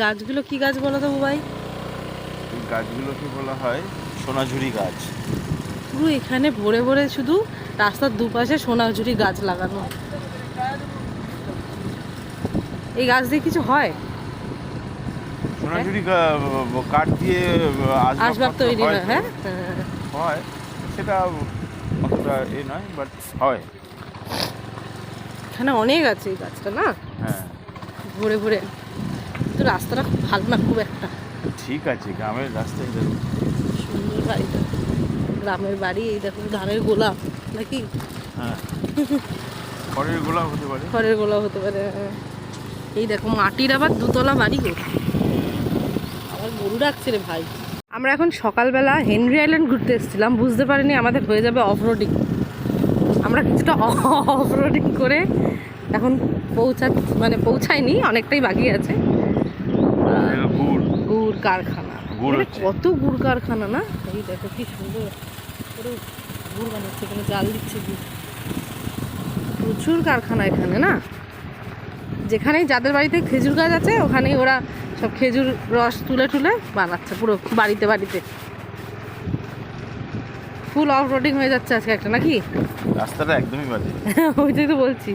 গাছগুলো কি গাছ বলো তো ভাই? এই গাছগুলোকে বলা হয় সোনাঝুরি গাছ। পুরো এখানে ভরে ভরে শুধু রাস্তার দুপাশে সোনাঝুরি গাছ লাগানো। এই গাছ দিয়ে কিছু হয়? সোনাঝুরি কাঠ দিয়ে আসবাব আসবাবপত্র তৈরি হয় হয়, তো। হ্যাঁ। হয়, সেটা অতটা নয়, বাট হয়। এখানে অনেক আছে এই গাছটা না, হ্যাঁ, ভরে ভরে। তো রাস্তাটা খুব ভালো না খুব একটা। ঠিক আছে, গ্রামের রাস্তায় দেখো। সুন্দর বাড়িটা, গ্রামের বাড়ি। এই দেখো ধানের গোলা নাকি? হ্যাঁ, খড়ের গোলাপ হতে পারে। খড়ের গোলা হতে পারে। এই দেখো মাটির আবার দুতলা বাড়ি গো। আমার গরু ডাকছে রে ভাই। আমরা এখন সকালবেলা হেনরি আইল্যান্ড ঘুরতে এসেছিলাম, বুঝতে পারিনি আমাদের হয়ে যাবে অফরোডিং। আমরা কিছুটা অফরোডিং করে এখন পৌঁছায়নি, অনেকটাই বাকি আছে। গুড় কারখানা, কত গুড় কারখানা না। এই দেখো কি সুন্দর করে গুড় বানাচ্ছে, এখানে জাল দিচ্ছে গুড়। প্রচুর কারখানা এখানে না। যেখানেই যাদের বাড়িতে খেজুর গাছ আছে ওখানেই ওরা সব খেজুর রস তুলে তুলে বানাচ্ছে পুরো বাড়িতে বাড়িতে। ফুল অফ রোডিং হয়ে যাচ্ছে আজকে একটা, নাকি? রাস্তাটা একদমই বাজে। ওইটাই তো বলছি,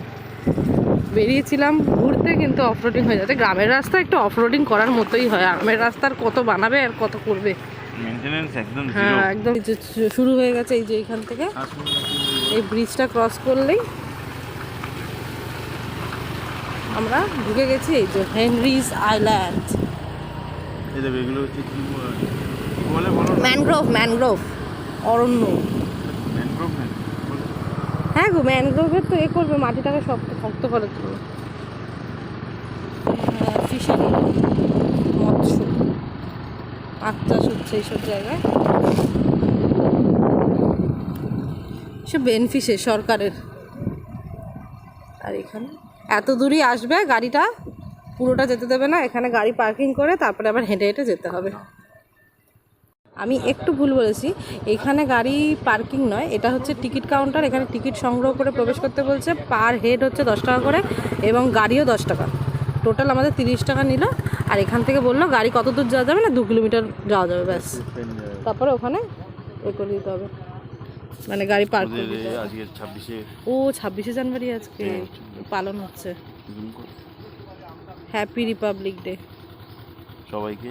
বেরিয়েছিলাম ঘুরতে কিন্তু অফ রোডিং হয়ে যাচ্ছে। গ্রামের রাস্তা একটু অফ রোডিং করার মতোই হয়, গ্রামের রাস্তার কত বানাবে আর কত করবে। মেইনটেনেন্স একদম জিরো। হ্যাঁ একদম শুরু হয়ে গেছে এই যে এখান থেকে। এই ব্রিজটা ক্রস করলেই আমরা ঢুকে গেছি এই যে হেনরিজ আইল্যান্ড। এই দেখো, এগুলো হচ্ছে কি বলে বলো? ম্যানগ্রোভ অরণ্য। ম্যানগ্রোভ। হ্যাঁ গো, ম্যানগ্রোভের তো করবে মাটিটাকে শক্ত করার জন্য। ফিশারি, মৎস্য, মাছ চাষ হচ্ছে এইসব জায়গায়। সব বেনিফিশে সরকারের। আর এখানে এত দূরই আসবে গাড়িটা, পুরোটা যেতে দেবে না। এখানে গাড়ি পার্কিং করে তারপরে আবার হেঁটে হেঁটে যেতে হবে। আমি একটু ভুল বলেছি, এখানে গাড়ি পার্কিং নয়, এটা হচ্ছে টিকিট কাউন্টার। এখানে টিকিট সংগ্রহ করে প্রবেশ করতে বলছে। পার হেড হচ্ছে 10 টাকা করে এবং গাড়িও 10 টাকা। টোটাল আমাদের 30 টাকা নিল। আর এখান থেকে বললো গাড়ি কত দূর যাওয়া যাবে না, 2 কিলোমিটার যাওয়া যাবে ব্যাস। তারপরে ওখানে করে দিতে হবে, মানে গাড়ি পার্ক করে দিতে হবে। আজকে 26 ও 26শে জানুয়ারি আজকে পালন হচ্ছে। হ্যাপি রিপাবলিক ডে সবাইকে।